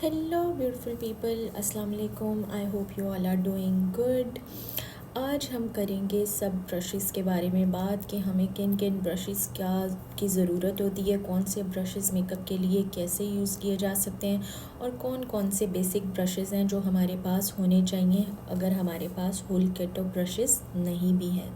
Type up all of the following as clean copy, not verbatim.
Hello beautiful people, अस्सलाम वालेकुम। I hope you all are doing good. आज हम करेंगे सब ब्रशेस के बारे में बात कि हमें किन किन ब्रशेस की ज़रूरत होती है, कौन से ब्रशेस मेकअप के लिए कैसे यूज़ किए जा सकते हैं और कौन कौन से बेसिक ब्रशेस हैं जो हमारे पास होने चाहिए अगर हमारे पास होल किट ऑफ ब्रशेस नहीं भी हैं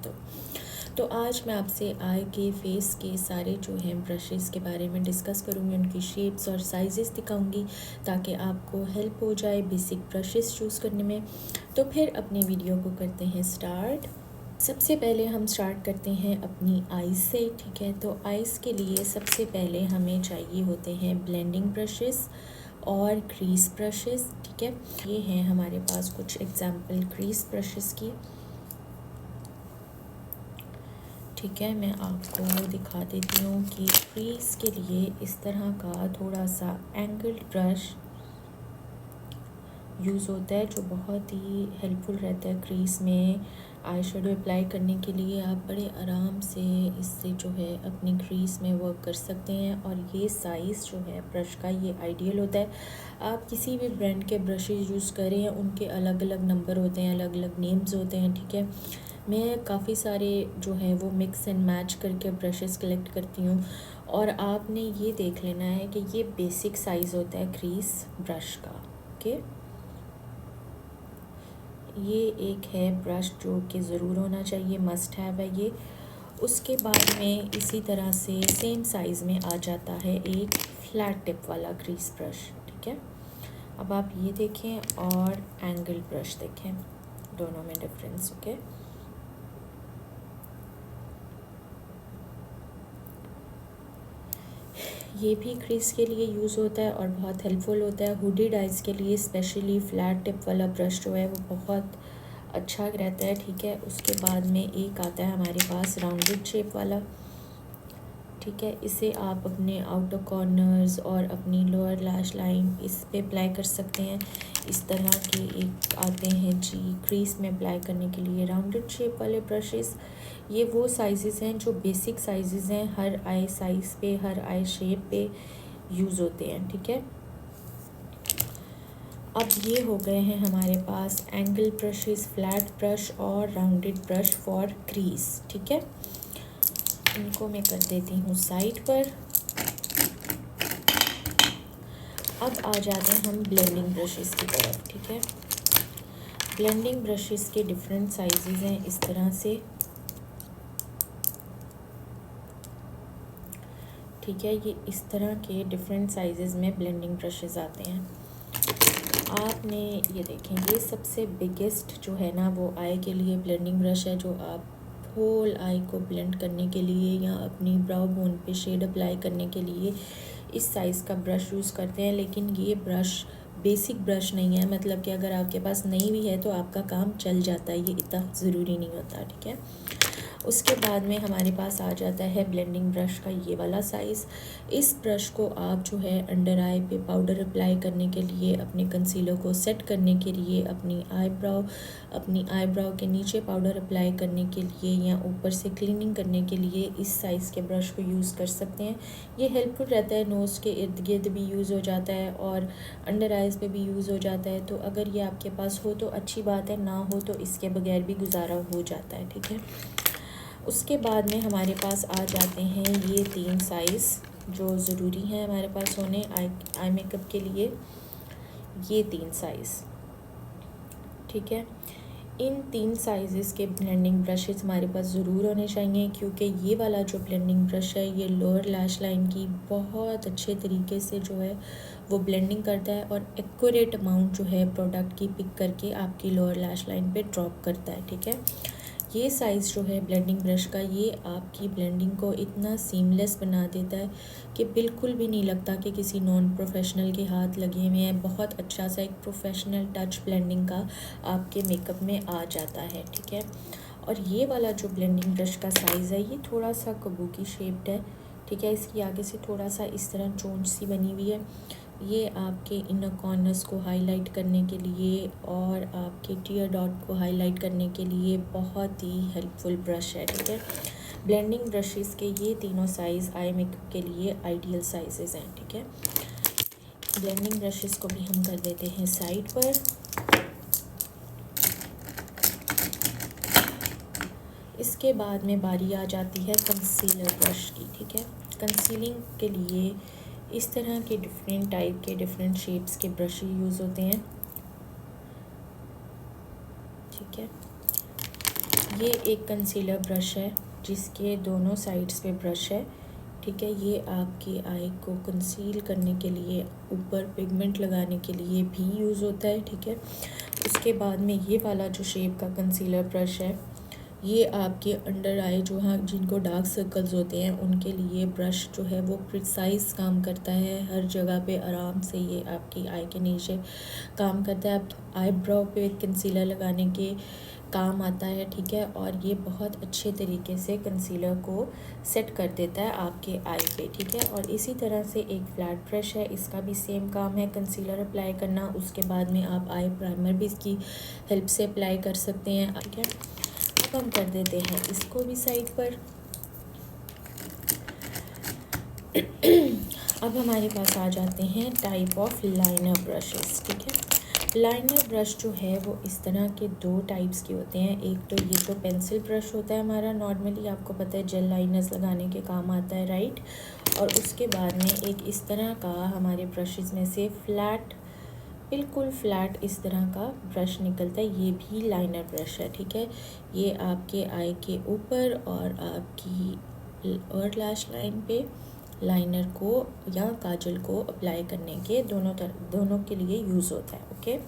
तो आज मैं आपसे आई के फेस के सारे जो हैं ब्रशेस के बारे में डिस्कस करूँगी, उनकी शेप्स और साइज़ेस दिखाऊंगी ताकि आपको हेल्प हो जाए बेसिक ब्रशेस चूज़ करने में। तो फिर अपनी वीडियो को करते हैं स्टार्ट। सबसे पहले हम स्टार्ट करते हैं अपनी आइज़ से, ठीक है। तो आइज़ के लिए सबसे पहले हमें चाहिए होते हैं ब्लेंडिंग ब्रशेस और क्रीज ब्रशेस, ठीक है। ये हैं हमारे पास कुछ एग्जाम्पल क्रीज ब्रशेस की, ठीक है। मैं आपको दिखा देती हूँ कि क्रीज के लिए इस तरह का थोड़ा सा एंगल्ड ब्रश यूज़ होता है जो बहुत ही हेल्पफुल रहता है क्रीज में आई शेडो अप्लाई करने के लिए। आप बड़े आराम से इससे जो है अपनी क्रीज में वर्क कर सकते हैं और ये साइज़ जो है ब्रश का ये आइडियल होता है। आप किसी भी ब्रांड के ब्रशेज़ यूज़ करें, उनके अलग अलग नंबर होते हैं, अलग अलग नेम्स होते हैं, ठीक है। मैं काफ़ी सारे जो है वो मिक्स एंड मैच करके ब्रशेस कलेक्ट करती हूँ और आपने ये देख लेना है कि ये बेसिक साइज़ होता है क्रीज ब्रश का, ओके। ये एक है ब्रश जो कि ज़रूर होना चाहिए, मस्ट हैव है ये। उसके बाद में इसी तरह से सेम साइज़ में आ जाता है एक फ्लैट टिप वाला क्रीज ब्रश, ठीक है। अब आप ये देखें और एंगल ब्रश देखें, दोनों में डिफरेंस, ओके। ये भी क्रीज के लिए यूज़ होता है और बहुत हेल्पफुल होता है। हुडेड आइज़ के लिए स्पेशली फ्लैट टिप वाला ब्रश जो है वो बहुत अच्छा रहता है, ठीक है। उसके बाद में एक आता है हमारे पास राउंडेड शेप वाला, ठीक है। इसे आप अपने आउटर कॉर्नर्स और अपनी लोअर लैश लाइन इस पे अप्लाई कर सकते हैं। इस तरह के एक आते हैं जी क्रीज में अप्लाई करने के लिए राउंडेड शेप वाले ब्रशेस। ये वो साइज़ेस हैं जो बेसिक साइज़ेस हैं, हर आई साइज़ पे, हर आई शेप पे यूज़ होते हैं, ठीक है। अब ये हो गए हैं हमारे पास एंगल ब्रशेस, फ्लैट ब्रश और राउंडेड ब्रश फॉर क्रीज, ठीक है। इनको मैं कर देती हूँ साइड पर। अब आ जाते हैं हम ब्लेंडिंग ब्रशेस की तरफ, ठीक है। ब्लेंडिंग ब्रशेस के डिफरेंट साइजेस हैं इस तरह से, ठीक है। ये इस तरह के डिफरेंट साइजेस में ब्लेंडिंग ब्रशेस आते हैं। आपने ये देखें, ये सबसे बिगेस्ट जो है ना वो आई के लिए ब्लेंडिंग ब्रश है, जो आप होल आई को ब्लेंड करने के लिए या अपनी ब्राउ बोन पे शेड अप्लाई करने के लिए इस साइज़ का ब्रश यूज़ करते हैं। लेकिन ये ब्रश बेसिक ब्रश नहीं है, मतलब कि अगर आपके पास नहीं भी है तो आपका काम चल जाता है, ये इतना ज़रूरी नहीं होता, ठीक है। उसके बाद में हमारे पास आ जाता है ब्लेंडिंग ब्रश का ये वाला साइज़। इस ब्रश को आप जो है अंडर आई पे पाउडर अप्लाई करने के लिए, अपने कंसीलर को सेट करने के लिए, अपनी आईब्राउ के नीचे पाउडर अप्लाई करने के लिए या ऊपर से क्लीनिंग करने के लिए इस साइज़ के ब्रश को यूज़ कर सकते हैं। ये हेल्पफुल रहता है, नोज़ के इर्द गिर्द भी यूज़ हो जाता है और अंडर आइज़ पे भी यूज़ हो जाता है। तो अगर ये आपके पास हो तो अच्छी बात है, ना हो तो इसके बगैर भी गुजारा हो जाता है, ठीक है। उसके बाद में हमारे पास आ जाते हैं ये 3 साइज़ जो ज़रूरी हैं हमारे पास होने आई मेकअप के लिए, ये 3 साइज़, ठीक है। इन 3 साइज़ेस के ब्लेंडिंग ब्रशेस हमारे पास ज़रूर होने चाहिए, क्योंकि ये वाला जो ब्लेंडिंग ब्रश है ये लोअर लैश लाइन की बहुत अच्छे तरीके से जो है वो ब्लेंडिंग करता है और एक्यूरेट अमाउंट जो है प्रोडक्ट की पिक करके आपकी लोअर लैश लाइन पे ड्रॉप करता है, ठीक है। ये साइज़ जो है ब्लेंडिंग ब्रश का, ये आपकी ब्लेंडिंग को इतना सीमलेस बना देता है कि बिल्कुल भी नहीं लगता कि किसी नॉन प्रोफेशनल के हाथ लगे हुए हैं। बहुत अच्छा सा एक प्रोफेशनल टच ब्लेंडिंग का आपके मेकअप में आ जाता है, ठीक है। और ये वाला जो ब्लेंडिंग ब्रश का साइज़ है ये थोड़ा सा कबूकी शेप्ड है, ठीक है। इसकी आगे से थोड़ा सा इस तरह चोंच सी बनी हुई है। ये आपके इनर कॉर्नर्स को हाईलाइट करने के लिए और आपके टीयर डॉट को हाईलाइट करने के लिए बहुत ही हेल्पफुल ब्रश है, ठीक है। ब्लेंडिंग ब्रशेस के ये तीनों साइज़ आई मेकअप के लिए आइडियल साइजेस हैं, ठीक है। ब्लेंडिंग ब्रशेस को भी हम कर देते हैं साइड पर। इसके बाद में बारी आ जाती है कंसीलर ब्रश की। ठीक है, कंसीलिंग के लिए इस तरह के डिफरेंट टाइप के डिफरेंट शेप्स के ब्रश यूज़ होते हैं। ठीक है, ये एक कंसीलर ब्रश है जिसके दोनों साइड्स पे ब्रश है। ठीक है, ये आपकी आई को कंसील करने के लिए, ऊपर पिगमेंट लगाने के लिए भी यूज़ होता है। ठीक है, उसके बाद में ये वाला जो शेप का कंसीलर ब्रश है, ये आपके अंडर आई जो हाँ जिनको डार्क सर्कल्स होते हैं उनके लिए ब्रश जो है वो प्रिसाइज काम करता है। हर जगह पे आराम से ये आपकी आई के नीचे काम करता है। अब आईब्रो पे कंसीलर लगाने के काम आता है। ठीक है, और ये बहुत अच्छे तरीके से कंसीलर को सेट कर देता है आपके आई पे। ठीक है, और इसी तरह से एक फ्लैट ब्रश है, इसका भी सेम काम है कंसीलर अप्लाई करना। उसके बाद में आप आई प्राइमर भी इसकी हेल्प से अप्लाई कर सकते हैं। ठीक है, अब हम कर देते हैं इसको भी साइड पर। अब हमारे पास आ जाते हैं टाइप ऑफ लाइनर ब्रशेस। ठीक है, लाइनर ब्रश जो है वो इस तरह के दो टाइप्स के होते हैं। एक तो ये तो पेंसिल ब्रश होता है हमारा, नॉर्मली आपको पता है जेल लाइनर्स लगाने के काम आता है, राइट। और उसके बाद में एक इस तरह का हमारे ब्रशेस में से फ्लैट, बिल्कुल फ्लैट इस तरह का ब्रश निकलता है, ये भी लाइनर ब्रश है। ठीक है, ये आपके आई के ऊपर और आपकी और लैश लाइन पे लाइनर को या काजल को अप्लाई करने के दोनों के लिए यूज़ होता है। ओके,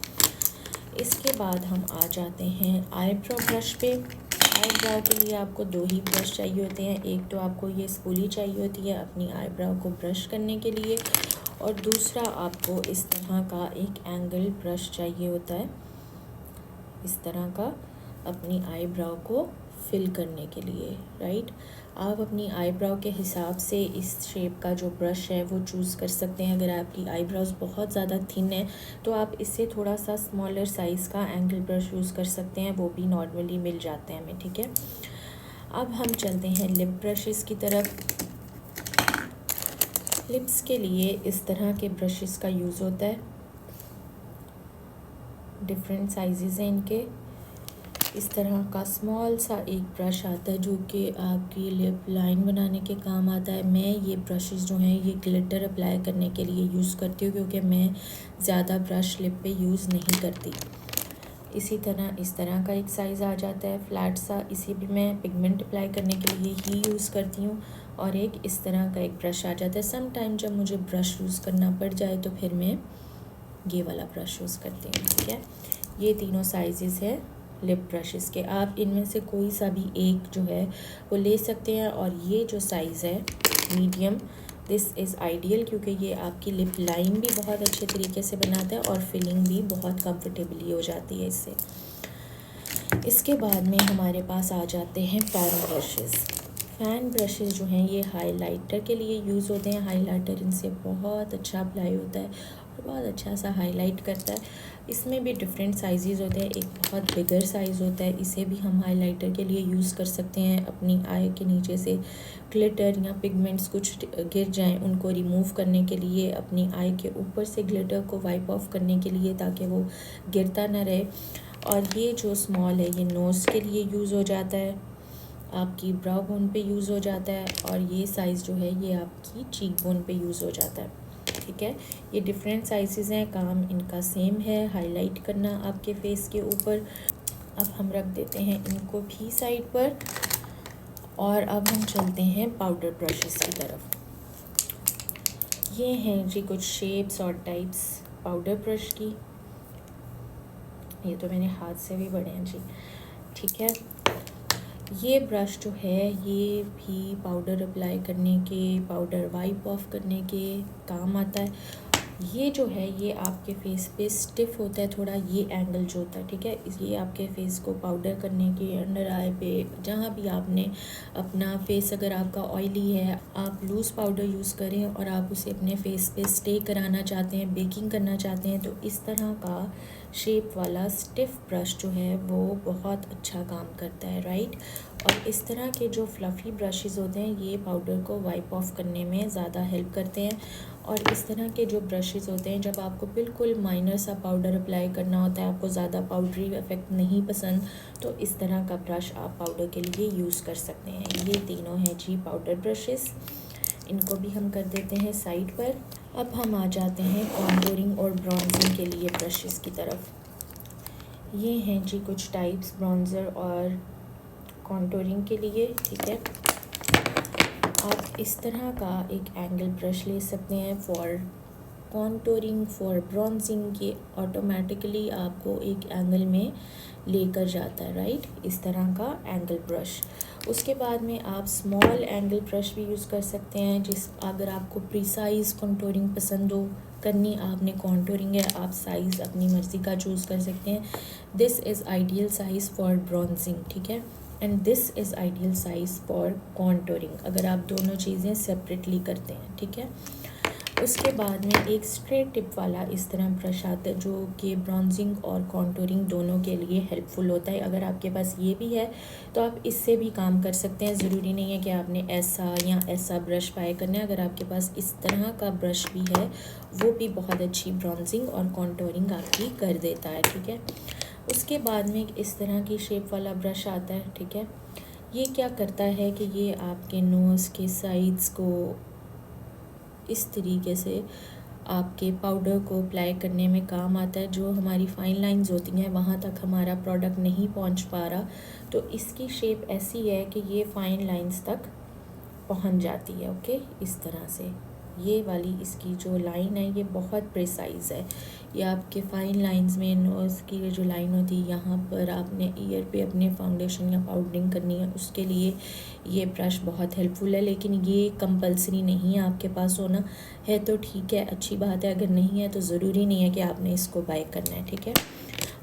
इसके बाद हम आ जाते हैं आईब्रो ब्रश पे। आईब्रो के लिए आपको दो ही ब्रश चाहिए होते हैं। एक तो आपको ये स्पूली चाहिए होती है अपनी आईब्रो को ब्रश करने के लिए, और दूसरा आपको इस तरह का एक एंगल ब्रश चाहिए होता है, इस तरह का अपनी आईब्रो को फिल करने के लिए, राइट। आप अपनी आईब्रो के हिसाब से इस शेप का जो ब्रश है वो चूज़ कर सकते हैं। अगर आपकी आईब्रोज बहुत ज़्यादा थिन है तो आप इससे थोड़ा सा स्मॉलर साइज़ का एंगल ब्रश यूज़ कर सकते हैं, वो भी नॉर्मली मिल जाते हैं हमें। ठीक है, अब हम चलते हैं लिप ब्रशेस की तरफ। लिप्स के लिए इस तरह के ब्रशेस का यूज़ होता है, डिफरेंट साइजेस हैं इनके। इस तरह का स्मॉल सा एक ब्रश आता है जो कि आपकी लिप लाइन बनाने के काम आता है। मैं ये ब्रशेस जो हैं ये ग्लिटर अप्लाई करने के लिए यूज़ करती हूँ, क्योंकि मैं ज़्यादा ब्रश लिप पे यूज़ नहीं करती। इसी तरह इस तरह का एक साइज़ आ जाता है फ्लैट सा, इसे भी मैं पिगमेंट अप्लाई करने के लिए ही यूज़ करती हूँ। और एक इस तरह का एक ब्रश आ जाता है। सम टाइम जब मुझे ब्रश यूज़ करना पड़ जाए तो फिर मैं ये वाला ब्रश यूज़ करती हूँ। ठीक है, ये तीनों साइजेस है लिप ब्रशेस के। आप इनमें से कोई सा भी एक जो है वो ले सकते हैं। और ये जो साइज़ है मीडियम, दिस इज़ आइडियल, क्योंकि ये आपकी लिप लाइन भी बहुत अच्छे तरीके से बनाता है और फिलिंग भी बहुत कंफर्टेबली हो जाती है इससे। इसके बाद में हमारे पास आ जाते हैं फैन ब्रशेस। फैन ब्रशेस जो हैं ये हाइलाइटर के लिए यूज़ होते हैं। हाइलाइटर इनसे बहुत अच्छा अप्लाई होता है और बहुत अच्छा सा हाईलाइट करता है। इसमें भी डिफरेंट साइजेस होते हैं। एक बहुत बिगर साइज़ होता है, इसे भी हम हाइलाइटर के लिए यूज़ कर सकते हैं। अपनी आई के नीचे से ग्लिटर या पिगमेंट्स कुछ गिर जाएं उनको रिमूव करने के लिए, अपनी आई के ऊपर से ग्लिटर को वाइप ऑफ करने के लिए, ताकि वो गिरता ना रहे। और ये जो स्मॉल है ये नोज़ के लिए यूज़ हो जाता है, आपकी ब्राउ बोन पे यूज़ हो जाता है। और ये साइज़ जो है ये आपकी चीक बोन पे यूज़ हो जाता है। ठीक है, ये डिफरेंट साइजेस हैं, काम इनका सेम है, हाईलाइट करना आपके फेस के ऊपर। अब हम रख देते हैं इनको भी साइड पर, और अब हम चलते हैं पाउडर ब्रशेस की तरफ। ये हैं जी कुछ शेप्स और टाइप्स पाउडर ब्रश की। ये तो मेरे हाथ से भी बड़े हैं जी। ठीक है, ये ब्रश जो है ये भी पाउडर अप्लाई करने के, पाउडर वाइप ऑफ करने के काम आता है। ये जो है ये आपके फेस पे स्टिफ होता है थोड़ा, ये एंगल जो होता है। ठीक है, ये आपके फेस को पाउडर करने के, अंडर आई पे जहाँ भी आपने अपना फेस, अगर आपका ऑयली है आप लूज़ पाउडर यूज़ करें और आप उसे अपने फेस पे स्टे कराना चाहते हैं, बेकिंग करना चाहते हैं, तो इस तरह का शेप वाला स्टिफ ब्रश जो है वो बहुत अच्छा काम करता है, राइट। और इस तरह के जो फ्लफ़ी ब्रशेज़ होते हैं ये पाउडर को वाइप ऑफ करने में ज़्यादा हेल्प करते हैं। और इस तरह के जो ब्रशेज़ होते हैं, जब आपको बिल्कुल माइनर सा पाउडर अप्लाई करना होता है, आपको ज़्यादा पाउडरी इफ़ेक्ट नहीं पसंद, तो इस तरह का ब्रश आप पाउडर के लिए यूज़ कर सकते हैं। ये तीनों हैं जी पाउडर ब्रशेज़, इनको भी हम कर देते हैं साइड पर। अब हम आ जाते हैं कॉन्टूरिंग और ब्रॉन्जिंग के लिए ब्रशेज़ की तरफ। ये हैं जी कुछ टाइप्स ब्रॉन्ज़र और कॉन्टूरिंग के लिए, ठीक है। आप इस तरह का एक एंगल ब्रश ले सकते हैं फॉर कॉन्टूरिंग, फॉर ब्रॉन्जिंग। ये ऑटोमेटिकली आपको एक एंगल में लेकर जाता है, राइट, इस तरह का एंगल ब्रश। उसके बाद में आप स्मॉल एंगल ब्रश भी यूज़ कर सकते हैं, अगर आपको प्रिसाइज कॉन्टूरिंग पसंद हो करनी, आपने कॉन्टूरिंग है, आप साइज़ अपनी मर्ज़ी का चूज़ कर सकते हैं। This is ideal size for bronzing, ठीक है, and this is ideal size for contouring, अगर आप दोनों चीज़ें सेपरेटली करते हैं, ठीक है। उसके बाद में एक स्ट्रेट टिप वाला इस तरह ब्रश आता है जो कि ब्रॉन्जिंग और कॉन्टूरिंग दोनों के लिए हेल्पफुल होता है। अगर आपके पास ये भी है तो आप इससे भी काम कर सकते हैं। ज़रूरी नहीं है कि आपने ऐसा या ऐसा ब्रश बाय करना है। अगर आपके पास इस तरह का ब्रश भी है, वो भी बहुत अच्छी ब्रॉन्जिंग और कॉन्टूरिंग आपकी कर देता है, ठीक है। उसके बाद में इस तरह की शेप वाला ब्रश आता है, ठीक है। ये क्या करता है कि ये आपके नोज़ के साइड्स को इस तरीके से आपके पाउडर को अप्लाई करने में काम आता है। जो हमारी फाइन लाइंस होती हैं वहाँ तक हमारा प्रोडक्ट नहीं पहुँच पा रहा, तो इसकी शेप ऐसी है कि ये फाइन लाइंस तक पहुँच जाती है, ओके, इस तरह से। ये वाली इसकी जो लाइन है ये बहुत प्रिसाइज़ है। ये आपके फाइन लाइंस में नोज़ की जो लाइन होती है, यहाँ पर आपने ईयर पे अपने फाउंडेशन या पाउडरिंग करनी है, उसके लिए ये ब्रश बहुत हेल्पफुल है। लेकिन ये कंपलसरी नहीं है, आपके पास होना है तो ठीक है, अच्छी बात है। अगर नहीं है तो ज़रूरी नहीं है कि आपने इसको बाय करना है, ठीक है।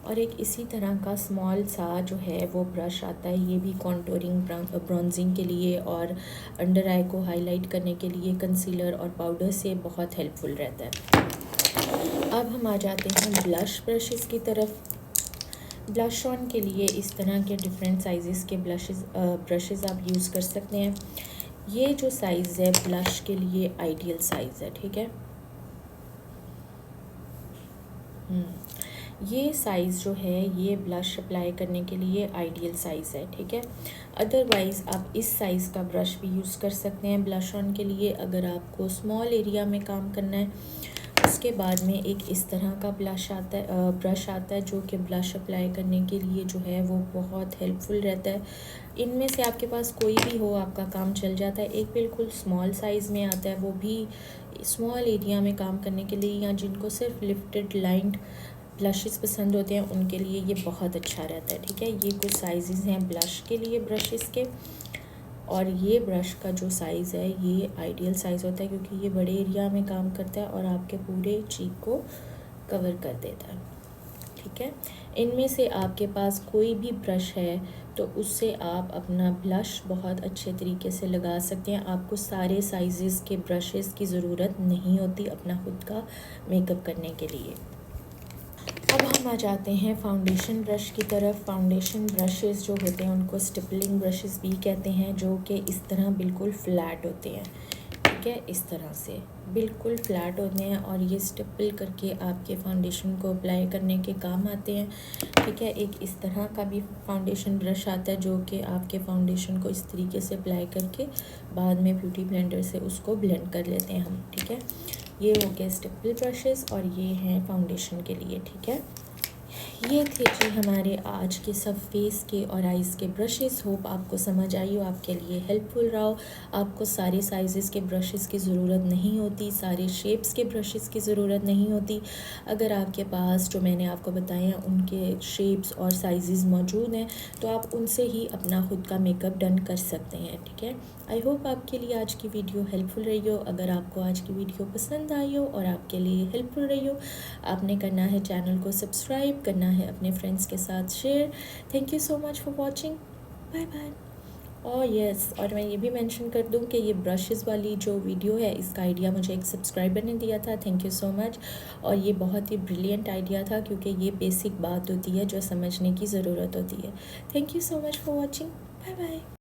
और एक इसी तरह का स्मॉल सा जो है वो ब्रश आता है, ये भी कॉन्टूरिंग ब्रॉन्जिंग के लिए और अंडर आई को हाईलाइट करने के लिए कंसीलर और पाउडर से बहुत हेल्पफुल रहता है। अब हम आ जाते हैं ब्लश ब्रशेज़ की तरफ। ब्लश ऑन के लिए इस तरह के डिफरेंट साइज़ के ब्रशेज़ आप यूज़ कर सकते हैं। ये जो साइज़ है ब्लश के लिए आइडियल साइज़ है, ठीक है। ये साइज़ जो है ये ब्लश अप्लाई करने के लिए आइडियल साइज़ है, ठीक है। अदरवाइज़ आप इस साइज़ का ब्रश भी यूज़ कर सकते हैं ब्लश ऑन के लिए, अगर आपको स्मॉल एरिया में काम करना है। उसके बाद में एक इस तरह का ब्रश आता है जो कि ब्लश अप्लाई करने के लिए जो है वो बहुत हेल्पफुल रहता है। इनमें से आपके पास कोई भी हो आपका काम चल जाता है। एक बिल्कुल स्मॉल साइज़ में आता है, वो भी स्मॉल एरिया में काम करने के लिए, या जिनको सिर्फ लिफ्टेड लाइंड ब्लशेस पसंद होते हैं उनके लिए ये बहुत अच्छा रहता है, ठीक है। ये कुछ साइज़ हैं ब्लश के लिए ब्रशेस के, और ये ब्रश का जो साइज़ है ये आइडियल साइज़ होता है क्योंकि ये बड़े एरिया में काम करता है और आपके पूरे चीक को कवर कर देता है, ठीक है। इनमें से आपके पास कोई भी ब्रश है तो उससे आप अपना ब्लश बहुत अच्छे तरीके से लगा सकते हैं। आपको सारे साइज़ के ब्रशेस की ज़रूरत नहीं होती अपना खुद का मेकअप करने के लिए। अब हम आ जाते हैं फाउंडेशन ब्रश की तरफ। फाउंडेशन ब्रशेस जो होते हैं उनको स्टिपलिंग ब्रशेस भी कहते हैं, जो कि इस तरह बिल्कुल फ्लैट होते हैं, ठीक है, इस तरह से बिल्कुल फ्लैट होते हैं और ये स्टिपल करके आपके फाउंडेशन को अप्लाई करने के काम आते हैं, ठीक है। एक इस तरह का भी फाउंडेशन ब्रश आता है जो कि आपके फाउंडेशन को इस तरीके से अप्लाई करके बाद में ब्यूटी ब्लेंडर से उसको ब्लेंड कर लेते हैं हम, ठीक है। ये हो गए स्टिपल ब्रशेस और ये हैं फाउंडेशन के लिए, ठीक है। ये थे जी हमारे आज के सब फेस के और आइज़ के ब्रशेस। होप आपको समझ आई हो, आपके लिए हेल्पफुल रहा हो। आपको सारे साइज़ के ब्रशेस की ज़रूरत नहीं होती, सारे शेप्स के ब्रशेस की ज़रूरत नहीं होती। अगर आपके पास जो मैंने आपको बताए हैं उनके शेप्स और साइज़ मौजूद हैं तो आप उनसे ही अपना खुद का मेकअप डन कर सकते हैं, ठीक है। आई होप आपके लिए आज की वीडियो हेल्पफुल रही हो। अगर आपको आज की वीडियो पसंद आई हो और आपके लिए हेल्पफुल रही हो, आपने करना है चैनल को सब्सक्राइब, करना है अपने फ्रेंड्स के साथ share. Thank you so much for watching, bye bye. और यस, और मैं ये भी मेंशन कर दूं कि ये ब्रशेस वाली जो वीडियो है इसका आइडिया मुझे एक सब्सक्राइबर ने दिया था, थैंक यू सो मच। और ये बहुत ही ब्रिलियंट आइडिया था क्योंकि ये बेसिक बात होती है जो समझने की ज़रूरत होती है। Thank you so much for watching. Bye bye.